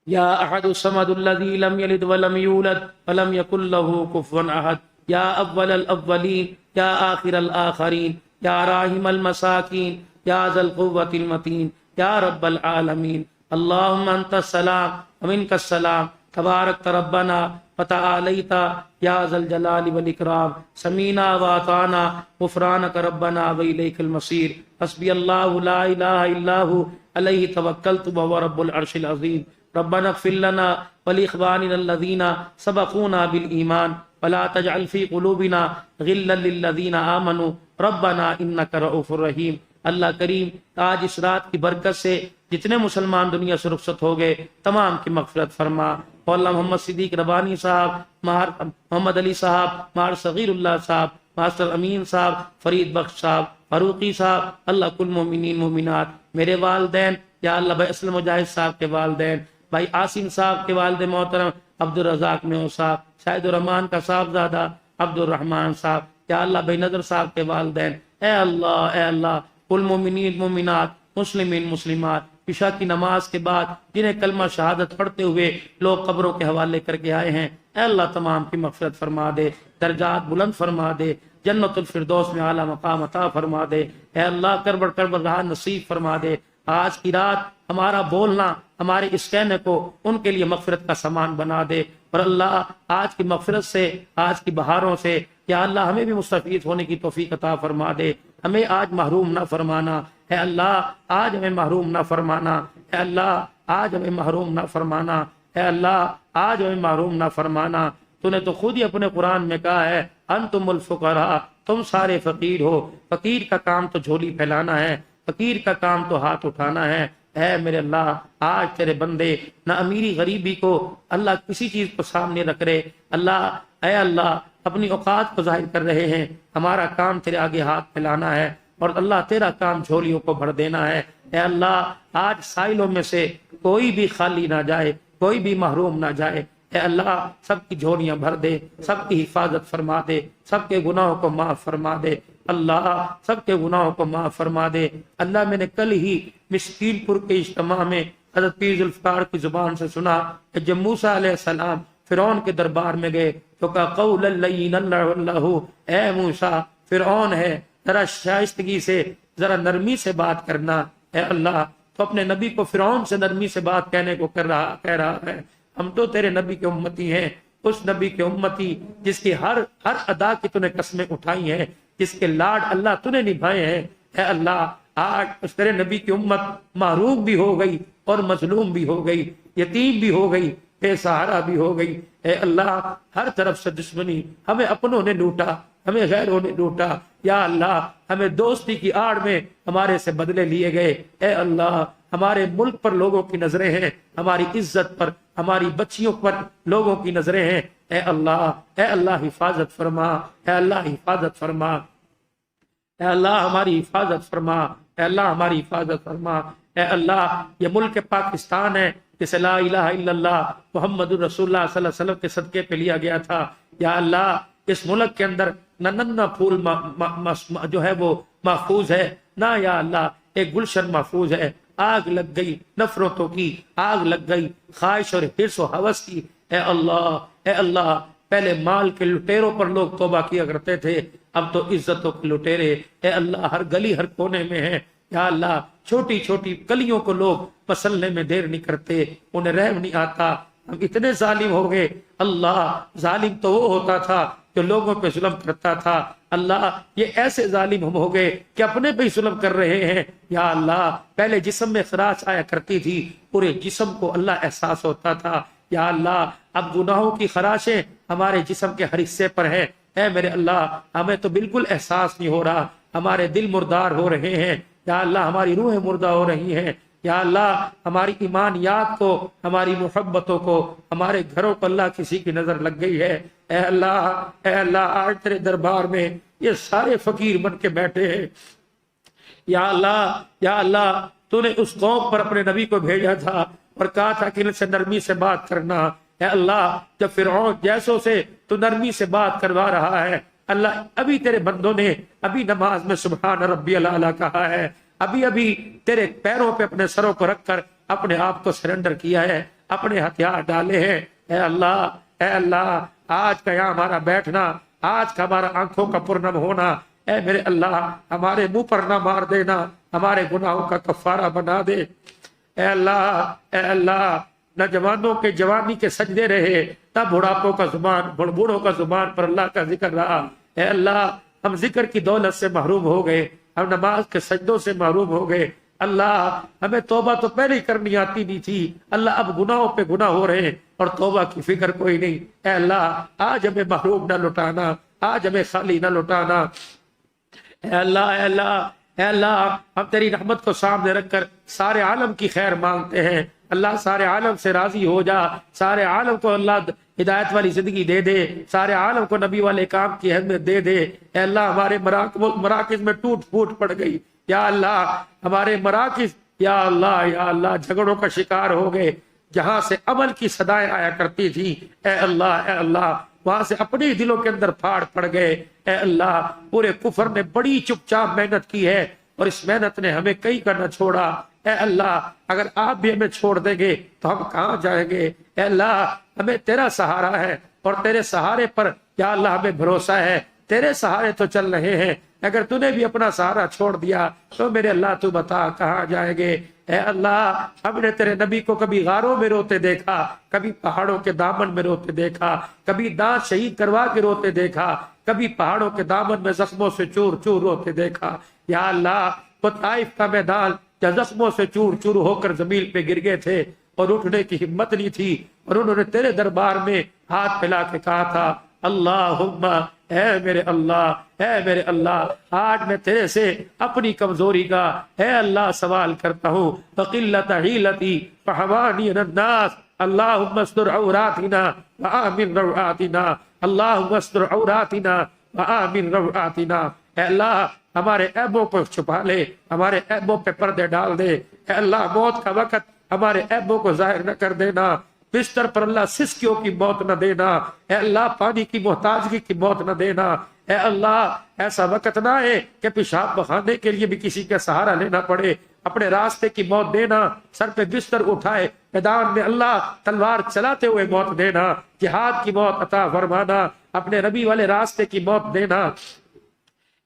یا احد الصمد الذی لم یلد ولم یولد ولم یکن له کفوا احد، یا اول الاولین یا آخر الآخرین یا راحم المساکین یا ذا القوة المتین یا رب العالمین۔ اللہم انت السلام ومنک السلام، تبارک ربنا وتعالیت یا ذا الجلال والاکرام، سمینا واطعنا غفرانک ربنا والیک المصیر، حسبی اللہ لا الہ الا هو علیہ توکلت وهو رب العرش العظیم۔ ربنا اغفر لنا ولاخواننا الذین سبقونا بالایمان ولا تجعل فی قلوبنا غلا للذین آمنوا ربنا انک رؤوف رحیم۔ اللہ کریم آج اس رات کی برکت سے جتنے مسلمان دنیا سے رخصت ہو گئے تمام کی مغفرت فرما۔ مولانا محمد صدیق ربانی صاحب، مہر محمد علی صاحب، مہر صغیر اللہ صاحب، ماسٹر امین صاحب، فرید بخش صاحب، فاروقی صاحب، اللہ کل مومنین مومنات، میرے والدین، یا اللہ بھائی اسلم مجاہد صاحب کے والدین، بھائی عاصم صاحب کے والد محترم عبد الرزاق میو صاحب، شاہد الرحمان کا صاحبزادہ عبد الرحمان صاحب، یا اللہ بھائی نظر صاحب کے والدین، اے اللہ کل مومنین مومنات، مسلمین مسلمات، عشاء کی نماز کے بعد جنہیں کلمہ شہادت پڑھتے ہوئے لوگ قبروں کے حوالے کر کے آئے ہیں، اے اللہ تمام کی مغفرت فرما دے، درجات بلند فرما دے، جنت الفردوس میں اعلیٰ مقام عطا فرما دے، اے اللہ کربڑ کربڑ راہ نصیب فرما دے۔ آج کی رات ہمارا بولنا، ہمارے اس کہنے کو ان کے لیے مغفرت کا سامان بنا دے، اور اللہ آج کی مغفرت سے، آج کی بہاروں سے یا اللہ ہمیں بھی مستفید ہونے کی توفیق عطا فرما دے، ہمیں آج محروم نہ فرمانا، اے اللہ آج ہمیں محروم نہ فرمانا، اے اللہ آج ہمیں محروم نہ فرمانا، اے اللہ آج ہمیں محروم نہ فرمانا۔ تو نے تو خود ہی اپنے قرآن میں کہا ہے انتم الفقراء، تم سارے فقیر ہو، فقیر کا کام تو جھولی پھیلانا ہے، فقیر کا کام تو ہاتھ اٹھانا ہے۔ اے میرے اللہ آج تیرے بندے نہ امیری غریبی کو اللہ کسی چیز کو سامنے رکھ رہے، اللہ اے اللہ اپنی اوقات کو ظاہر کر رہے ہیں، ہمارا کام تیرے آگے ہاتھ پھیلانا ہے، اور اللہ تیرا کام جھولیوں کو بھر دینا ہے۔ اے اللہ آج سائلوں میں سے کوئی بھی خالی نہ جائے، کوئی بھی محروم نہ جائے، اے اللہ سب کی جھولیاں بھر دے، سب کی حفاظت فرما دے، سب کے گناہوں کو معاف فرما دے، اللہ سب کے گناہوں کو معاف فرما دے۔ اللہ میں نے کل ہی مسکین پور کے اجتماع میں حضرت پیر ذوالفقار کی زبان سے سنا کہ جب موسیٰ علیہ السلام فرعون کے دربار میں گئے تو کہا قولا لینا اللہ، اے موسیٰ فرعون ہے، ذرا شائستگی سے، ذرا نرمی سے بات کرنا۔ اے اللہ تو اپنے نبی کو فرعون سے نرمی سے بات کہنے کو کہہ رہا ہے، ہم تو تیرے نبی کے امتی ہیں، اس نبی کے امتی جس کی ہر ادا کی تو نے قسمیں اٹھائی ہیں، جس کے لاڈ اللہ تو نے نبھائے ہیں۔ اے اللہ آج اس تیرے نبی کی امت محروم بھی ہو گئی اور مظلوم بھی ہو گئی، یتیم بھی ہو گئی، بے سہارا بھی ہو گئی۔ اے اللہ ہر طرف سے دشمنی، ہمیں اپنوں نے لوٹا، ہمیں غیروں نے لوٹا، یا اللہ ہمیں دوستی کی آڑ میں ہمارے سے بدلے لیے گئے۔ اے اللہ ہمارے ملک پر لوگوں کی نظریں ہیں، ہماری عزت پر، ہماری بچیوں پر لوگوں کی نظریں ہیں۔ اے اللہ حفاظت فرما، اے اللہ حفاظت فرما، اے اللہ ہماری حفاظت فرما، اے اللہ ہماری حفاظت فرما۔ اے اللہ یہ ملک پاکستان ہے جسے لا الہ الا اللہ محمد الرسول اللہ صلی اللہ علیہ وسلم کے صدقے پہ لیا گیا تھا، یا اللہ اس ملک کے اندر نہ پھول جو ہے وہ محفوظ ہے، نہ یا اللہ ایک گلشن محفوظ ہے۔ آگ لگ گئی نفرتوں کی، آگ لگ گئی خواہش اور حرص و ہوس کی۔ اے اللہ پہلے مال کے لٹیروں پر لوگ توبہ کیا کرتے تھے، اب تو عزتوں کے لٹیرے اے اللہ ہر گلی ہر کونے میں ہیں۔ یا اللہ چھوٹی چھوٹی گلیوں کو لوگ پسلنے میں دیر نہیں کرتے، انہیں رحم نہیں آتا، ہم اتنے ظالم ہو گئے۔ اللہ ظالم تو وہ ہوتا تھا جو لوگوں پہ ظلم کرتا تھا، اللہ یہ ایسے ظالم ہم ہو گئے کہ اپنے پہ ہی ظلم کر رہے ہیں۔ یا اللہ پہلے جسم میں خراش آیا کرتی تھی، پورے جسم کو اللہ احساس ہوتا تھا، یا اللہ اب گناہوں کی خراشیں ہمارے جسم کے ہر حصے پر ہیں۔ اے میرے اللہ ہمیں تو بالکل احساس نہیں ہو رہا، ہمارے دل مردار ہو رہے ہیں، یا اللہ ہماری روحیں مردہ ہو رہی ہیں۔ یا اللہ ہماری ایمانیات کو، ہماری محبتوں کو، ہمارے گھروں کو اللہ کسی کی نظر لگ گئی ہے۔ اے اللہ آج تیرے دربار میں یہ سارے فقیر بن کے بیٹھے ہیں۔ یا اللہ تو نے اس قوم پر اپنے نبی کو بھیجا تھا اور کہا تھا کہ ان سے نرمی سے بات کرنا۔ اے اللہ جب فرعون جیسوں سے تو نرمی سے بات کروا رہا ہے، اللہ ابھی تیرے بندوں نے ابھی نماز میں سبحان ربی الاعلیٰ کہا ہے، ابھی تیرے پیروں پہ اپنے سروں کو رکھ کر اپنے آپ کو سرنڈر کیا ہے۔ اپنے ہتھیار ڈالے ہیں۔ اے اللہ آج کا یہاں ہمارا بیٹھنا، آج کا ہمارا آنکھوں کا پرنم ہونا، اے میرے اللہ ہمارے منہ پر نہ مار دینا، ہمارے گناہوں کا کفارہ بنا دے۔ اے اللہ نہ جوانوں کے جوانی کے سجدے رہے، نہ بڑھاپوں کا زبان بوڑھوں کا زبان پر اللہ کا ذکر رہا۔ اے اللہ ہم ذکر کی دولت سے محروم ہو گئے، ہم نماز کے سجدوں سے محروم ہو گئے۔ اللہ ہمیں توبہ تو پہلے ہی کرنی آتی نہیں تھی، اللہ اب گناہوں پہ گناہ ہو رہے ہیں اور توبہ کی فکر کوئی نہیں۔ اے اللہ آج ہمیں محروم نہ لٹانا، آج ہمیں خالی نہ لٹانا۔ اے اللہ ہم تیری رحمت کو سامنے رکھ کر سارے عالم کی خیر مانگتے ہیں۔ اللہ سارے عالم سے راضی ہو جا، سارے عالم کو اللہ ہدایت والی زندگی دے دے، سارے عالم کو نبی والے کام کی اہمیت دے دے۔ اے اللہ ہمارے مراکز میں ٹوٹ پھوٹ پڑ گئی، یا اللہ ہمارے مراکز یا اللہ جھگڑوں کا شکار ہو گئے، جہاں سے عمل کی صدائیں آیا کرتی تھی۔ اے اللہ وہاں سے اپنے دلوں کے اندر پھاڑ پڑ گئے۔ اے اللہ پورے کفر نے بڑی چپ چاپ محنت کی ہے اور اس محنت نے ہمیں کہیں کا نہ چھوڑا۔ اے اللہ اگر آپ بھی ہمیں چھوڑ دیں گے تو ہم کہاں جائیں گے؟ اے اللہ ہمیں تیرا سہارا ہے اور تیرے سہارے پر یا اللہ ہمیں بھروسہ ہے، تیرے سہارے تو چل رہے ہیں، اگر تو نے بھی اپنا سہارا چھوڑ دیا تو میرے اللہ تو بتا کہاں جائیں گے؟ اے اللہ ہم نے تیرے نبی کو کبھی غاروں میں روتے دیکھا، کبھی پہاڑوں کے دامن میں روتے دیکھا، کبھی دانت شہید کروا کے روتے دیکھا، کبھی پہاڑوں کے دامن میں زخموں سے چور چور روتے دیکھا۔ یا اللہ وہ طائف کا میدان جہاں زخموں سے چور چور ہو کر زمین پہ گر گئے تھے اور اٹھنے کی ہمت نہیں تھی، اور انہوں نے تیرے دربار میں ہاتھ پھیلا کے کہا تھا اللہم اے میرے اللہ آج میں تیرے سے اپنی کمزوری کا اے اللہ سوال کرتا ہوں، فقلت حیلتی فحوانی الناس، اللہم استر عوراتنا وآمن روعاتنا، اللہم استر عوراتنا وآمن روعاتنا۔ اے اللہ ہمارے عیبوں کو چھپا لے، ہمارے عیبوں پہ پردے ڈال دے۔ اے اللہ موت کا وقت ہمارے عیبوں کو ظاہر نہ کر دینا، بستر پر اللہ سسکیوں کی موت نہ دینا، اے اللہ پانی کی محتاجگی کی موت نہ دینا۔ اے اللہ ایسا وقت نہ ہے کہ پیشاب بخانے کے لیے بھی کسی کا سہارا لینا پڑے، اپنے راستے کی موت دینا، سر پہ بستر اٹھائے میدان میں اللہ تلوار چلاتے ہوئے موت دینا، جہاد کی موت عطا فرمانا، اپنے نبی والے راستے کی موت دینا۔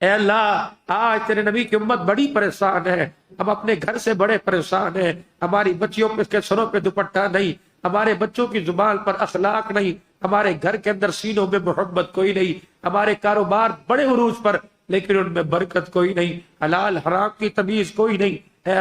اے اللہ آج تیرے نبی کی امت بڑی پریشان ہے، ہم اپنے گھر سے بڑے پریشان ہیں، ہماری بچیوں کے سروں پہ دوپٹہ نہیں، ہمارے بچوں کی زبان پر اخلاق نہیں، ہمارے گھر کے اندر سینوں میں محبت کوئی نہیں، ہمارے کاروبار بڑے عروج پر لیکن ان میں برکت کوئی نہیں، حلال حرام کی تمیز کوئی نہیں۔ اے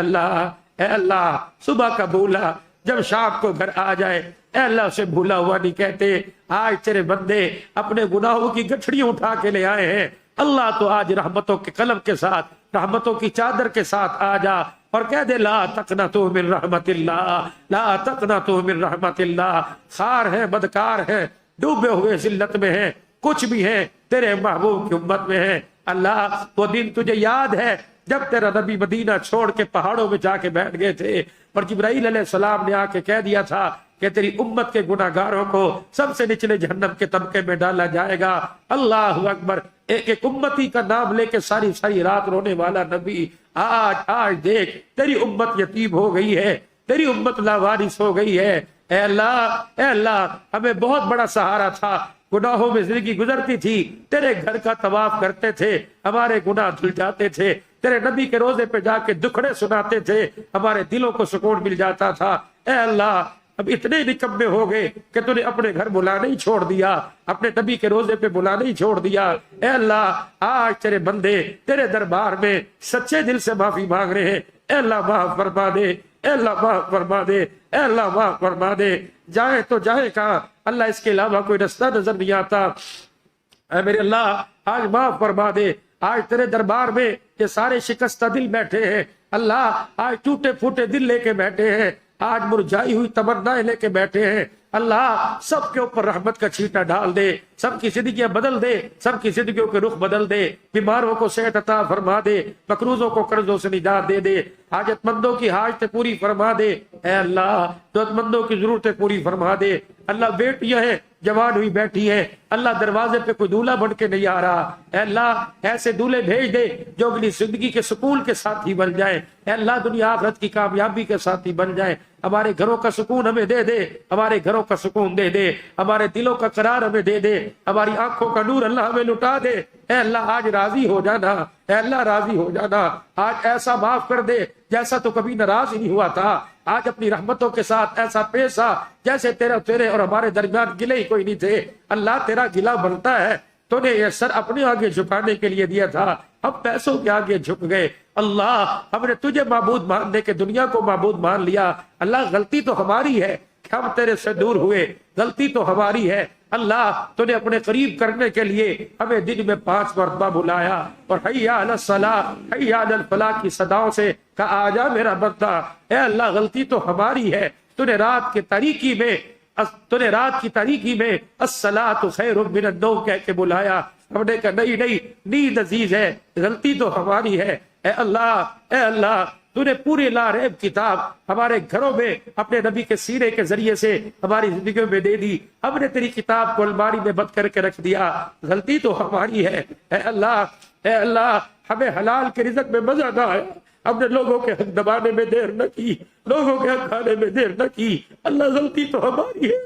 اللہ صبح کا بھولا جب شام کو گھر آ جائے، اے اللہ اسے بھولا ہوا نہیں کہتے۔ آج تیرے بندے اپنے گناہوں کی گٹھڑیاں اٹھا کے لے آئے ہیں، اللہ تو آج رحمتوں کے قلم کے ساتھ، رحمتوں کی چادر کے ساتھ آ جا اور کہہ دے لا تقنطوا من رحمت اللہ، لا تقنطوا من رحمت اللہ۔ خار ہیں، بدکار ہیں، ڈوبے ہوئے ذلت میں ہیں، کچھ بھی ہیں تیرے محبوب کی امت میں ہیں۔ اللہ وہ دن تجھے یاد ہے جب تیرا نبی مدینہ چھوڑ کے پہاڑوں میں جا کے بیٹھ گئے تھے اور جبرائیل علیہ السلام نے آ کے کہہ دیا تھا کہ تیری امت کے گناہ گاروں کو سب سے نچلے جہنم کے طبقے میں ڈالا جائے گا۔ اللہ اکبر، ایک ایک امتی کا نام لے کے ساری ساری رات رونے والا نبی، آج دیکھ تیری امت یتیم ہو گئی ہے، تیری امت لاوارث ہو گئی ہے۔ اے اللہ ہمیں بہت بڑا سہارا تھا، گناہوں میں زندگی گزرتی تھی، تیرے گھر کا طواف کرتے تھے، ہمارے گناہ دھل جاتے تھے، تیرے نبی کے روزے پہ جا کے دکھڑے سناتے تھے، ہمارے دلوں کو سکون مل جاتا تھا۔ اے اللہ اب اتنے نکمے ہو گئے کہ تو نے اپنے گھر بلانا ہی چھوڑ دیا، اپنے نبی کے روزے پہ بلانا ہی چھوڑ دیا۔ اے اللہ آج تیرے بندے تیرے دربار میں سچے دل سے معافی مانگ رہے ہیں، اے اللہ معاف فرما دے، اے اللہ معاف فرما دے، اے اللہ معاف فرما دے۔ جائیں تو جائیں کہاں؟ اللہ اس کے علاوہ کوئی رستہ نظر نہیں آتا۔ اے میرے اللہ آج معاف فرما دے، آج تیرے دربار میں یہ سارے شکستہ دل بیٹھے ہیں، اللہ آج ٹوٹے پھوٹے دل لے کے بیٹھے ہیں، آج مرجائی ہوئی تمنائیں لے کے بیٹھے ہیں۔ اللہ سب کے اوپر رحمت کا چھینٹا ڈال دے، سب کی زندگیاں بدل دے، سب کی زندگیوں کے رخ بدل دے، بیماروں کو صحت عطا فرما دے، مقروضوں کو قرضوں سے نجات دے دے، حاجت مندوں کی حاجتیں پوری فرما دے۔ اے اللہ ضرورت مندوں کی ضرورتیں پوری فرما دے۔ اللہ بیٹیاں ہیں جوان ہوئی بیٹھی ہے، اللہ دروازے پہ کوئی دولہا بن کے نہیں آ رہا، اے اللہ ایسے دولہے بھیج دے جو اگلی زندگی کے سکون کے ساتھی بن جائیں، اے اللہ دنیا آخرت کی کامیابی کے ساتھی بن جائیں۔ ہمارے گھروں کا سکون ہمیں دے دے، ہمارے گھروں کا سکون دے دے، ہمارے دلوں کا قرار ہمیں دے دے، ہماری آنکھوں کا نور اللہ ہمیں لٹا دے۔ اے اللہ آج راضی ہو جانا، اے اللہ راضی ہو جانا، آج ایسا معاف کر دے جیسا تو کبھی ناراض ہی نہیں ہوا تھا، آج اپنی رحمتوں کے ساتھ ایسا پیش آ جیسے تیرے اور ہمارے درمیان گلے ہی کوئی نہیں تھے۔ اللہ تیرا گلا بنتا ہے، تو نے یہ سر اپنے آگے جھکانے کے لیے دیا تھا، ہم پیسوں کے آگے جھک گئے۔ اللہ ہم نے تجھے معبود ماننے کے دنیا کو معبود مان لیا۔ اللہ غلطی تو ہماری ہے کہ ہم تیرے سے دور ہوئے، غلطی تو ہماری ہے۔ اللہ تو نے اپنے قریب کرنے کے لیے ہمیں دن میں 5 مرتبہ بلایا اور حی علی الصلاۃ حی علی الفلاح کی صداؤں سے کہا آجا میرا بندہ۔ اے اللہ غلطی تو ہماری ہے، تو نے رات کی تاریکی میں الصلاۃ خیر من النوم کہہ کے بلایا۔ ہم نے کہا نہیں، نیند عزیز ہے، غلطی تو ہماری ہے۔ اے اللہ تو نے پوری لا ریب کتاب ہمارے گھروں میں اپنے نبی کے سیرے کے ذریعے سے ہماری زندگیوں میں دے دی، ہم نے تیری کتاب کو الماری میں بند کر کے رکھ دیا، غلطی تو ہماری ہے۔ اے اللہ ہمیں حلال کے رزق میں مزہ نہ آیا، ہم نے لوگوں کے حق دبانے میں دیر نہ کی، لوگوں کے حق کھانے میں دیر نہ کی۔ اللہ غلطی تو ہماری ہے۔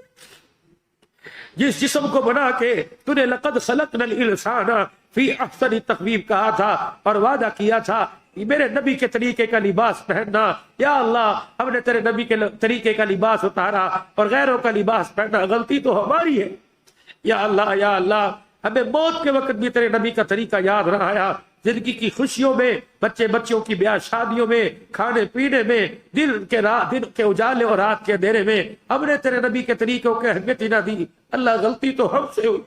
جس جسم کو بنا کے تو نے لقد خلقنا الانسان فی احسن تقویم کہا تھا اور وعدہ کیا تھا میرے نبی کے طریقے کا لباس پہننا، یا اللہ ہم نے تیرے نبی کے طریقے کا لباس اتارا اور غیروں کا لباس پہنا، غلطی تو ہماری ہے۔ یا اللہ ہمیں موت کے وقت بھی تیرے نبی کا طریقہ یاد نہ آیا، زندگی کی خوشیوں میں، بچوں کی بیاہ شادیوں میں، کھانے پینے میں، دن کے اجالے اور رات کے اندھیرے میں ہم نے تیرے نبی کے طریقوں کی اہمیت ہی نہ دی۔ اللہ غلطی تو ہم سے ہوئی۔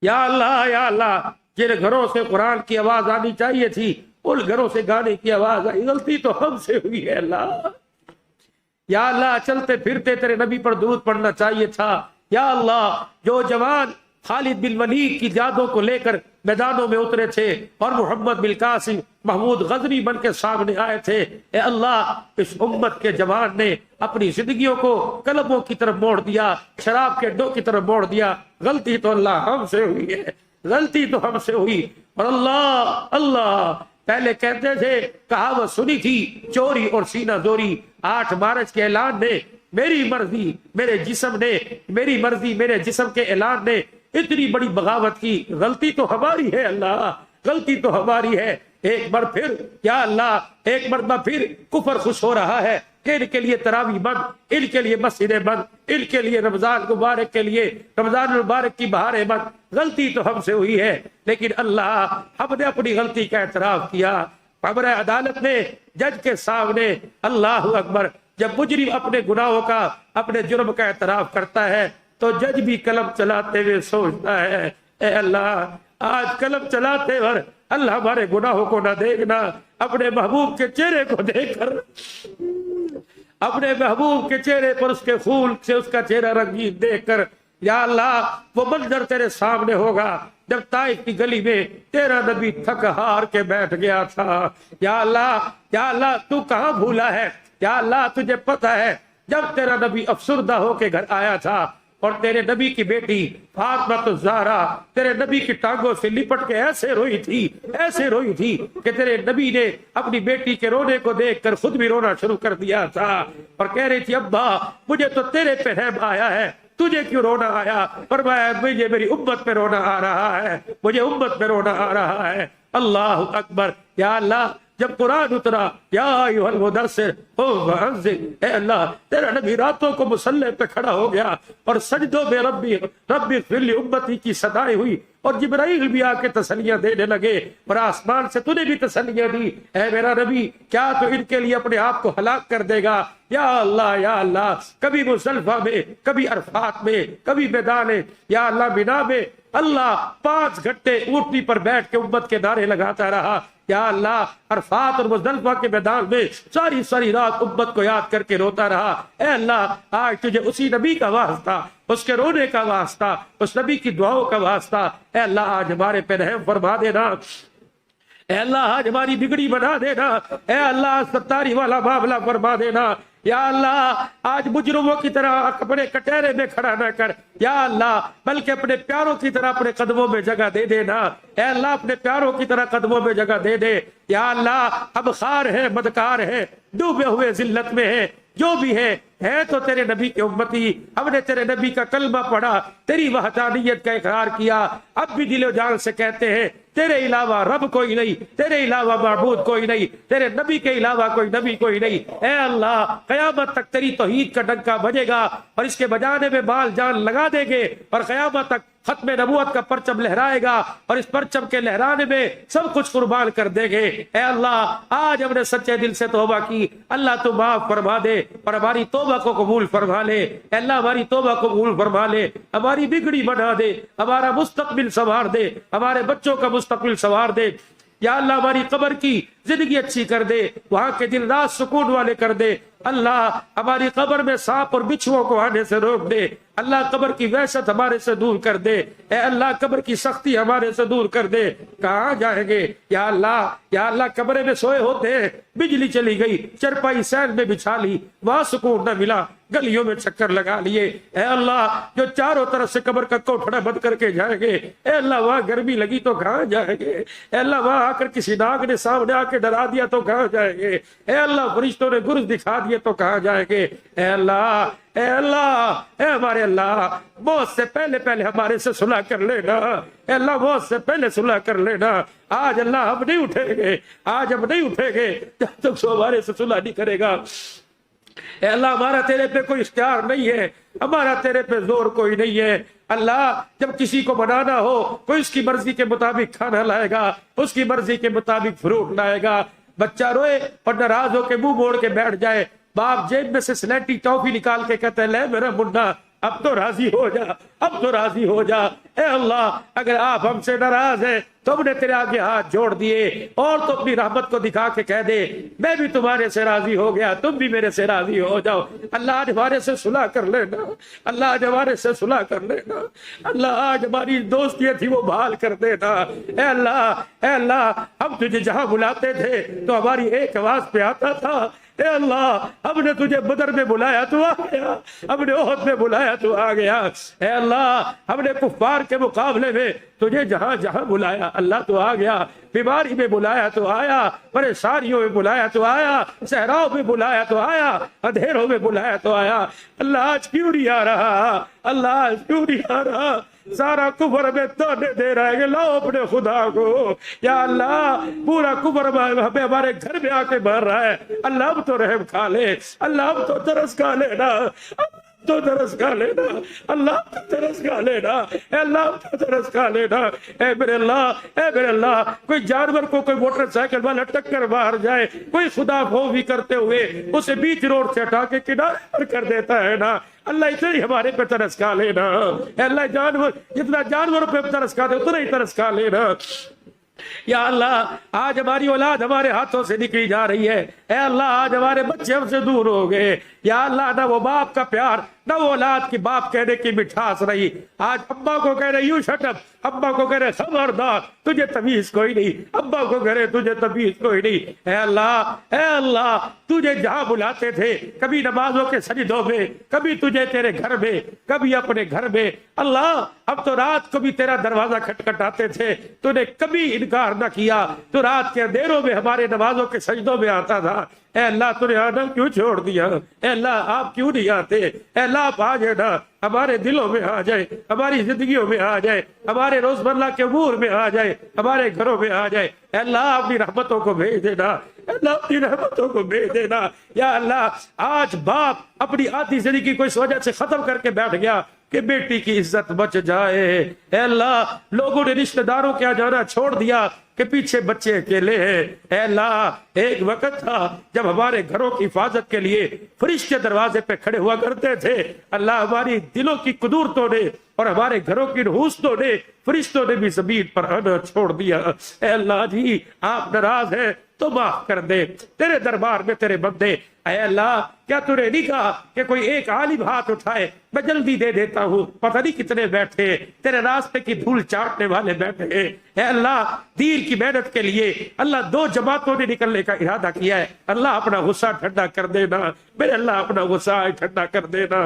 یا اللہ جن گھروں سے قرآن کی آواز آنی چاہیے تھی ان گھروں سے گانے کی آواز آئی، غلطی تو ہم سے ہوئی ہے۔ اللہ یا اللہ چلتے پھرتے تیرے نبی پر درود پڑھنا چاہیے تھا۔ یا اللہ جو جوان خالد بن ولید کی یادوں کو لے کر میدانوں میں اترے تھے اور محمد بن قاسم محمود غزنی بن کے سامنے آئے تھے، اے اللہ اس امت کے جوان نے اپنی زندگیوں کو کلبوں کی طرف موڑ دیا، شراب کے اڈوں کی طرف موڑ دیا، غلطی تو اللہ ہم سے ہوئی ہے، غلطی تو ہم سے ہوئی۔ اور اللہ پہلے کہتے تھے، کہاوت سنی تھی، چوری اور سینہ زوری۔ 8 مارچ کے اعلان نے میری مرضی میرے جسم کے اعلان نے اتنی بڑی بغاوت کی، غلطی تو ہماری ہے۔ اللہ غلطی تو ہماری ہے۔ ایک بار پھر یا اللہ ایک مرتبہ پھر کفر خوش ہو رہا ہے کہ ان کے لیے تراویح بند، ان کے لیے مسجدیں بند، ان کے لیے رمضان مبارک کی بہاریں بند۔ غلطی تو ہم سے ہوئی ہے، لیکن اللہ ہم نے اپنی غلطی کا اعتراف کیا۔ ہمارے عدالت نے جج کے سامنے اللہ اکبر، جب مجرم اپنے گناہوں کا اپنے جرم کا اعتراف کرتا ہے تو جج بھی قلم چلاتے ہوئے سوچتا ہے، اے اللہ آج قلم چلاتے اور اللہ ہمارے گناہوں کو نہ دیکھنا، اپنے محبوب کے چہرے کو دیکھ کر، اپنے محبوب کے چہرے پر اس کے خون سے اس کا چہرہ رنگین دیکھ کر، یا اللہ وہ منظر تیرے سامنے ہوگا جب طائف کی گلی میں تیرا نبی تھک ہار کے بیٹھ گیا تھا۔ یا اللہ تو کہاں بھولا ہے؟ یا اللہ تجھے پتہ ہے جب تیرا نبی افسردہ ہو کے گھر آیا تھا اور تیرے نبی کی بیٹی فاطمہ الزہرا تیرے نبی کی ٹانگوں سے لپٹ کے ایسے روئی تھی کہ تیرے نبی نے اپنی بیٹی کے رونے کو دیکھ کر خود بھی رونا شروع کر دیا تھا اور کہہ رہی تھی، ابا مجھے تو تیرے پہ رحم آیا ہے، تجھے کیوں رونا آیا؟ فرمایا مجھے میری امت پہ رونا آ رہا ہے، مجھے امت پہ رونا آ رہا ہے۔ اللہ اکبر۔ یا اللہ جب قرآن اترا، یا ایھا المدثر قم فانذر، اے اللہ تیرا نبی راتوں کو مصلی پہ کھڑا ہو گیا اور سجدوں میں ربی اغفر لی امتی کی صدائیں ہوئی اور جبرائیل بھی آ کے تسلیاں دینے لگے اور آسمان سے تو نے بھی تسلیاں دی، اے میرا نبی کیا تو ان کے لیے اپنے آپ کو ہلاک کر دے گا؟ یا اللہ کبھی مزدلفہ میں، کبھی عرفات میں، کبھی میدان یا اللہ مینا میں اللہ 5 گھنٹے اونٹنی پر بیٹھ کے امت کے نعرے لگاتا رہا۔ یا اللہ عرفات اور مزدلفہ کے میدان میں ساری رات امت کو یاد کر کے روتا رہا۔ اے اللہ آج تجھے اسی نبی کا واسطہ، اس کے رونے کا واسطہ، اس نبی کی دعاؤں کا واسطہ، اے اللہ آج ہمارے پہ رحم فرما دینا، اے اللہ آج ہماری بگڑی بنا دینا، اے اللہ ستاری والا معاملہ فرما دینا، یا اللہ آج مجرموں کی طرح اپنے کٹہرے میں کھڑا نہ کر یا اللہ، بلکہ اپنے پیاروں کی طرح اپنے قدموں میں جگہ دے دینا اے اللہ، اپنے پیاروں کی طرح قدموں میں جگہ دے دے یا اللہ۔ ہم خار ہیں، بدکار ہیں، ڈوبے ہوئے ذلت میں ہیں، جو بھی ہے تو تیرے نبی کے امتی، ہم نے تیرے نبی کا کلمہ پڑھا، تیری وحدانیت کا اقرار کیا، اب بھی دل و جان سے کہتے ہیں تیرے علاوہ رب کوئی نہیں، تیرے علاوہ معبود کوئی نہیں، تیرے نبی کے علاوہ کوئی نبی کوئی نہیں۔ اے اللہ قیامت تک تیری توحید کا ڈنکا بجے گا اور اس کے بجانے میں مال جان لگا دیں گے، اور قیامت تک ختم نبوت کا پرچم لہرائے گا، اور اس پرچم کے لہرانے میں سب کچھ قربان کر دیں گے۔ اے اللہ آج ہم نے سچے دل سے توبہ کی، اللہ تو معاف فرما دے اور ہماری توبہ کو قبول فرما لے۔ اے اللہ ہماری توبہ کو قبول فرما لے، ہماری بگڑی بنا دے، ہمارا مستقبل سنوار دے، ہمارے بچوں کا مستقبل سنوار دے یا اللہ، ہماری قبر کی زندگی اچھی کر دے، وہاں کے دن رات سکون والے کر دے۔ اللہ ہماری قبر میں سانپ اور بچھوؤں کو آنے سے روک دے، اللہ قبر کی وحشت ہمارے سے دور کر دے، اے اللہ قبر کی سختی ہمارے سے دور کر دے۔ کہاں جائیں گے یا اللہ کمرے میں سوئے ہوتے ہیں، بجلی چلی گئی، چرپائی سین میں بچھا لی، وہاں سکون نہ ملا، گلیوں میں چکر لگا لیے۔ اے اللہ جو چاروں طرف سے قبر کا کوٹھڑا بند کر کے جائیں گے، اے اللہ وہاں گرمی لگی تو کہاں جائیں گے، اے اللہ وہاں آ کر کسی ناگ نے سامنے آ کے ڈرا دیا تو کہاں جائیں گے، اے اللہ فرشتوں نے گرز دکھا دیے تو کہاں جائیں گے۔ اے اللہ اے ہمارے اللہ، موت سے پہلے ہمارے سے صلح کر لینا، اے اللہ موت سے پہلے صلح کر لینا۔ آج اللہ ہم نہیں اٹھیں گے، آج ہم نہیں اٹھیں گے جب تک تو ہمارے سے صلح نہیں کرے گا۔ اے اللہ ہمارا تیرے پہ کوئی اختیار نہیں ہے، ہمارا تیرے پہ زور کوئی نہیں ہے۔ اللہ جب کسی کو بنانا ہو، کوئی اس کی مرضی کے مطابق کھانا لائے گا، اس کی مرضی کے مطابق فروٹ لائے گا۔ بچہ روئے اور ناراض ہو کے منہ موڑ کے بیٹھ جائے، باپ جیب میں سے سلیٹی ٹافی نکال کے کہتا ہے لے میرا منڈا اب تو راضی ہو جا، اب تو راضی ہو جا۔ اے اللہ اگر آپ ہم سے ناراض ہیں تو ہم نے تیرے آگے ہاتھ جوڑ دیے، اور تو اپنی رحمت کو دکھا کے کہہ دے میں بھی تمہارے سے راضی ہو گیا، تم بھی میرے سے راضی ہو جاؤ۔ اللہ آج ہمارے سے صلح کر لینا، اللہ آج ہمارے سے صلح کر لینا، اللہ آج ہماری دوستیاں تھی وہ بحال کر دینا۔ اے اللہ ہم تجھے جہاں بلاتے تھے تو ہماری ایک آواز پہ آتا تھا، اے اللہ ہم نے تجھے بدر میں بلایا تو آ گیا، ہم نے احد میں بلایا تو آ گیا۔ اے اللہ ہم نے کفار کے مقابلے میں تجھے جہاں جہاں بلایا اللہ تو آ گیا، بیماری میں بلایا تو آیا، پریشانیوں میں بلایا تو آیا، صحراؤں میں بلایا تو آیا، اندھیروں میں بلایا تو آیا۔ اللہ آج کیوں نہیں آ رہا، اللہ آج کیوں نہیں آ رہا؟ سارا کفر میں تونے دے رہا ہے کہ لاؤ اپنے خدا کو، یا اللہ پورا کفر ہمیں ہمارے گھر میں آ کے مار رہا ہے، اللہ اب تو رحم کھا لے، اللہ اب تو ترس کھا لینا، تو ترس کھا لینا، اللہ تو ترس کھا لینا، اے اللہ تو ترس کھا لینا۔ اے میرے اللہ کوئی جانور کو کوئی موٹر سائیکل والا ٹکر مار جائے، کوئی خدا خوفی کرتے ہوئے اسے بیچ روڈ سے ہٹا کے کنارے پر کر دیتا ہے نا، اللہ اتنا ہی ہمارے پہ ترس کھا لینا۔ اے اللہ جانور جتنا جانوروں پہ ترس کھا دے اتنا ہی ترس کھا لینا۔ یا اللہ آج ہماری اولاد ہمارے ہاتھوں سے نکلی جا رہی ہے، اے اللہ آج ہمارے بچے ہم سے دور ہو گئے، یا اللہ نہ وہ باپ کا پیار، نہ وہ اولاد کی باپ کہنے کی مٹھاس رہی۔ آج ابا کو کہہ رہے یو شٹ اپ، ابا کو کہہ رہے خبردار تجھے تمیز کوئی نہیں، ابا کو کہہ رہے تجھے تمیز کوئی نہیں۔ اے اللہ تجھے جہاں بلاتے تھے، کبھی نمازوں کے سجدوں میں، کبھی تجھے تیرے گھر میں، کبھی اپنے گھر میں، اللہ اب تو رات کو بھی تیرا دروازہ کھٹکھٹاتے تھے، تو نے کبھی انکار نہ کیا، تو رات کے اندھیروں میں ہمارے نمازوں کے سجدوں میں آتا تھا۔ اے اللہ تو نے آنا کیوں چھوڑ دیا؟ اے اللہ آپ کیوں نہیں آتے؟ اے اللہ آپ آ جائے نا، ہمارے دلوں میں آ جائے، ہماری زندگیوں میں آ جائے، ہمارے روزمرہ کے امور میں آ جائے، ہمارے گھروں میں آ جائے۔ اے اللہ اپنی رحمتوں کو بھیج دینا، اے اللہ اپنی رحمتوں کو بھیج دینا۔ یا اللہ آج باپ اپنی آدھی زندگی کو اس وجہ سے ختم کر کے بیٹھ گیا کہ بیٹی کی عزت بچ جائے۔ اے اللہ لوگوں نے رشتہ داروں کے یہاں جانا چھوڑ دیا کہ پیچھے بچے اکیلے ہیں۔ اے اللہ ایک وقت تھا جب ہمارے گھروں کی حفاظت کے لیے فرشتے دروازے پہ کھڑے ہوا کرتے تھے، اللہ ہماری دلوں کی قدورتوں نے اور ہمارے گھروں کی نحوستوں نے، فرشتوں نے بھی زمین پر آنا چھوڑ دیا۔ اے اللہ جی آپ ناراض ہیں تو معاف کر دے۔ تیرے دربار میں تیرے بندے، اے اللہ کیا تو نے نہیں کہا کہ کوئی ایک عالم ہاتھ اٹھائے میں جلدی دے دیتا ہوں؟ پتہ نہیں کتنے بیٹھے تیرے راستے کی دھول چاٹنے والے بیٹھے ہیں۔ اے اللہ دین کی محنت کے لیے اللہ 2 جماعتوں نے نکلنے کا ارادہ کیا ہے، اللہ اپنا غصہ ٹھنڈا کر دینا میرے اللہ، اپنا غصہ ٹھنڈا کر دینا۔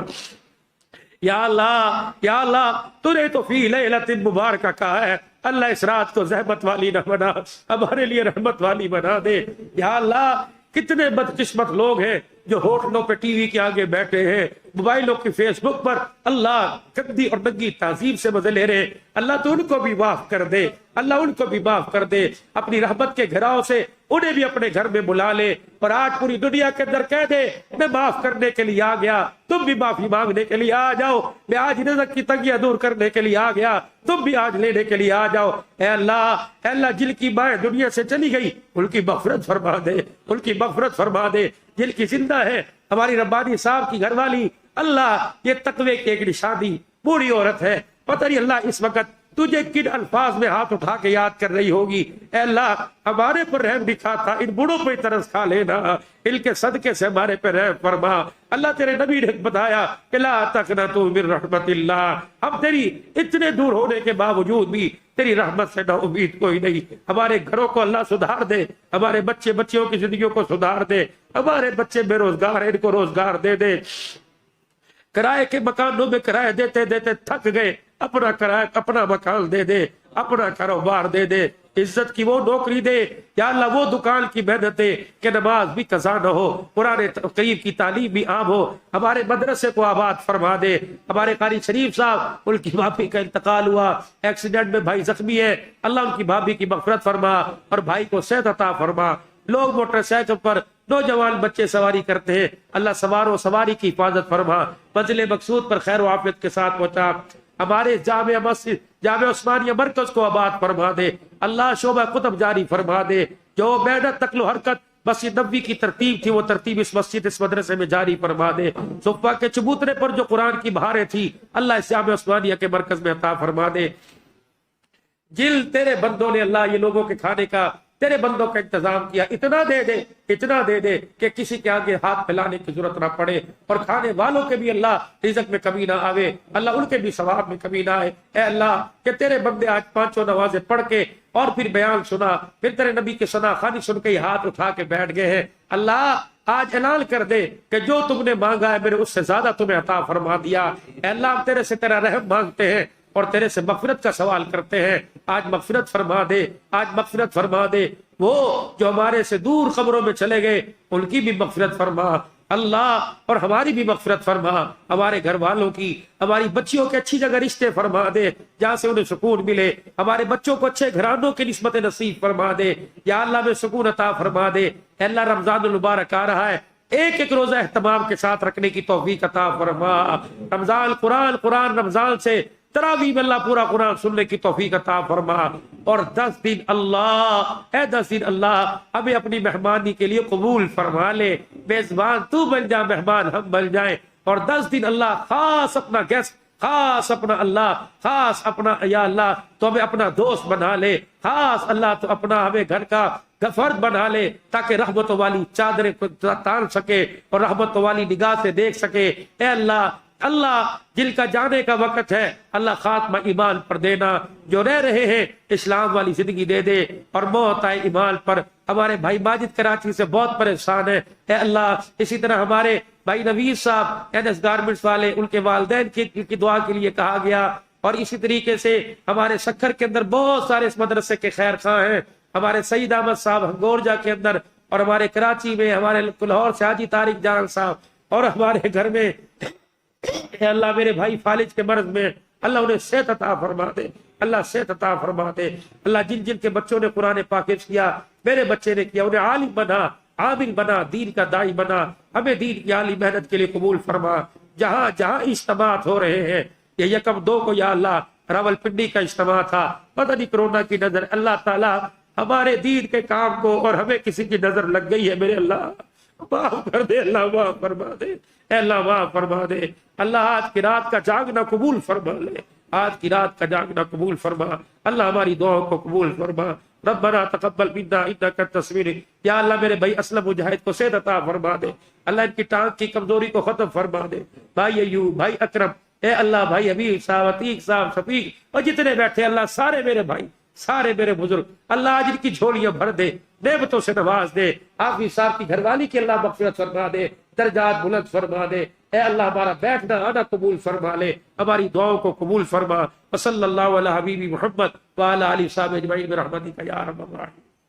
یا اللہ تو نے تو فی لیلۃ مبارکہ کہا ہے، اللہ اس رات کو زحمت والی نہ بنا، ہمارے لیے رحمت والی بنا دے۔ یا اللہ کتنے بدقسمت لوگ ہیں جو ہوٹلوں پہ ٹی وی کے آگے بیٹھے ہیں، موبائلوں کی فیس بک پر اللہ گندی اور ننگی تہذیب سے مزے لے رہے، اللہ تو ان کو بھی معاف کر دے، اللہ ان کو بھی معاف کر دے، اپنی رحمت کے گھراؤ سے انہیں بھی اپنے گھر میں بلا لے، اور آج پوری دنیا کے اندر کہہ دے میں معاف کرنے کے لیے آ گیا، تم بھی معافی مانگنے کے لیے آ جاؤ، میں آج رزق کی تنگیاں دور کرنے کے لیے آ گیا، تم بھی آج لینے کے لیے آ جاؤ۔ اے اللہ جن کی مائیں دنیا سے چلی گئی ان کی مغفرت فرما دے، ان کی مغفرت فرما دے، جن کی زندہ ہے ہماری ربانی صاحب کی گھر والی، اللہ یہ تقوی کی ایک نشانی بوڑھی عورت ہے، پتہ نہیں اللہ اس وقت تجھے کن الفاظ میں ہاتھ اٹھا کے یاد کر رہی ہوگی۔ اے اللہ ہمارے پر رحم دکھاتا، ان بوڑھوں پہ ترس کھا لینا، ان کے صدقے سے ہمارے پہ رحم فرما۔ اللہ تیرے نبی نے بتایا کہ لا تقنطوا من رحمت اللہ، ہم تیری اتنے دور ہونے کے باوجود بھی تیری رحمت سے نا امید کوئی نہیں۔ ہمارے گھروں کو اللہ سدھار دے، ہمارے بچیوں کی زندگیوں کو سدھار دے، ہمارے بچے بے روزگار ہیں ان کو روزگار دے دے، کرائے کے مکانوں میں کرائے دیتے دیتے تھک گئے، اپنا کرایہ اپنا مکان دے دے، اپنا کاروبار دے دے، عزت کی وہ نوکری دے، یا اللہ وہ دکان کی محنت دے کہ نماز بھی قضا نہ ہو، قرآن کریم کی تعلیم بھی عام ہو، ہمارے مدرسے کو آباد فرما دے۔ ہمارے قاری شریف صاحب ان کی بھابھی کا انتقال ہوا، ایکسیڈنٹ میں بھائی زخمی ہے، اللہ ان کی بھابھی کی مغفرت فرما اور بھائی کو صحت عطا فرما۔ لوگ موٹر سائیکل پر نوجوان بچے سواری کرتے ہیں، اللہ سوار و سواری کی حفاظت فرما، منزل مقصود پر خیر و عافیت کے ساتھ پہنچا۔ ہمارے جامع مسجد جامع عثمانیہ مرکز کو آباد فرما دے، اللہ شعبہ قطب جاری فرما دے، جو محنت نقل و حرکت مسجد نبوی کی ترتیب تھی وہ ترتیب اس مسجد اس مدرسے میں جاری فرما دے۔ صفہ کے چبوترے پر جو قرآن کی بہاریں تھی اللہ اس جامع عثمانیہ کے مرکز میں عطا فرما دے۔ جل تیرے بندوں نے اللہ یہ لوگوں کے کھانے کا تیرے بندوں کا انتظام کیا، اتنا دے دے کہ کسی کے آگے ہاتھ پھیلانے کی ضرورت نہ پڑے، اور کھانے والوں کے بھی اللہ رزق میں کمی نہ آوے، اللہ ان کے بھی ثواب میں کمی نہ آئے۔ اے اللہ کہ تیرے بندے آج 5 نمازیں پڑھ کے اور پھر بیان سنا، پھر تیرے نبی کی ثنا خوانی سن کے ہاتھ اٹھا کے بیٹھ گئے ہیں، اللہ آج اعلان کر دے کہ جو تم نے مانگا ہے میں نے اس سے زیادہ تمہیں عطا فرما دیا۔ اے اللہ ہم تیرے سے تیرا رحم مانگتے ہیں اور تیرے سے مغفرت کا سوال کرتے ہیں، آج مغفرت فرما دے، آج مغفرت فرما دے۔ وہ جو ہمارے سے دور قبروں میں چلے گئے ان کی بھی مغفرت فرما اللہ، اور ہماری بھی مغفرت فرما، ہمارے گھر والوں کی، ہماری بچیوں کے اچھی جگہ رشتے فرما دے جہاں سے انہیں سکون ملے، ہمارے بچوں کو اچھے گھرانوں کی نسبت نصیب فرما دے، یا اللہ میں سکون عطا فرما دے۔ اے اللہ رمضان المبارک آ رہا ہے، ایک ایک روزہ اہتمام کے ساتھ رکھنے کی توفیق عطا فرما۔ رمضان قرآن رمضان سے تراویح میں اللہ پورا قرآن سننے کی توفیق عطا فرما، اور 10 دن اللہ ہمیں اپنی مہمانی کے لیے قبول فرما لے، میزبان تو بن جا مہمان ہم بن جائیں، اور 10 دن اللہ خاص اپنا گیسٹ، خاص اپنا اللہ، خاص اپنا یا اللہ تو ہمیں اپنا دوست بنا لے، خاص اللہ تو اپنا ہمیں گھر کا فرد بنا لے، تاکہ رحمتوں والی چادریں تان سکے اور رحمتوں والی نگاہ سے دیکھ سکے۔ اے اللہ جن کا جانے کا وقت ہے اللہ خاتمہ ایمان پر دینا، جو رہ رہے ہیں اسلام والی زندگی دے دے اور موت آئے ایمان پر۔ ہمارے بھائی ماجد کراچی سے بہت پریشان ہے، اے اللہ اسی طرح ہمارے بھائی نوید صاحب NS گارمنٹس والے، ان کے والدین کی دعا کے لیے کہا گیا، اور اسی طریقے سے ہمارے سکھر کے اندر بہت سارے اس مدرسے کے خیر خواہ ہیں، ہمارے سعید احمد صاحب ہنگورجا کے اندر، اور ہمارے کراچی میں ہمارے لاہور سے حاجی طارق جان صاحب، اور ہمارے گھر میں اے اللہ میرے بھائی فالج کے مرض میں اللہ انہیں صحت عطا فرما دے، اللہ صحت عطا فرما دے۔ اللہ جن کے بچوں نے قرآن پاک حفظ کیا، میرے بچے نے کیا، انہیں عالم بنا، عامل بنا، دین کا داعی بنا، ہمیں دین کی عالی محنت کے لیے قبول فرما۔ جہاں اجتماعات ہو رہے ہیں، یہ 1/2 کو یا اللہ راول پنڈی کا اجتماع تھا، پتہ نہیں کرونا کی نظر اللہ تعالیٰ ہمارے دین کے کام کو، اور ہمیں کسی کی نظر لگ گئی ہے، میرے اللہ معاف کر دے، اللہ معاف فرما دے، اے اللہ معاف فرما دے۔ اللہ آج کی رات کا جاگنا قبول فرما لے، آج کی رات کا جاگنا قبول فرما، اللہ ہماری دعاؤں کو قبول فرما۔ ربنا تقبل منا انک انت السمیع العلیم۔ یا اللہ میرے بھائی اسلم مجاہد کو صحت عطا فرما دے، اللہ ان کی ٹانگ کی کمزوری کو ختم فرما دے۔ بھائی ایوب، بھائی اکرم، اے اللہ بھائی حبیب صاحب، عتیق صاحب، شفیق اور جتنے بیٹھے اللہ سارے میرے بھائی، سارے میرے بزرگ، اللہ آج ان کی جھولیاں بھر دے، نعمتوں سے نواز دے۔ آفی صاحب کی گھر والی کی اللہ مغفرت فرما دے، درجات بلند فرما دے۔ اے اللہ ہمارا بیٹھنا آنا قبول فرما لے، ہماری دعاؤں کو قبول فرما۔ وصلی اللہ علی حبیبی محمد وعلی آلہ وصحبہ اجمعین برحمتک یا ارحم الراحمین۔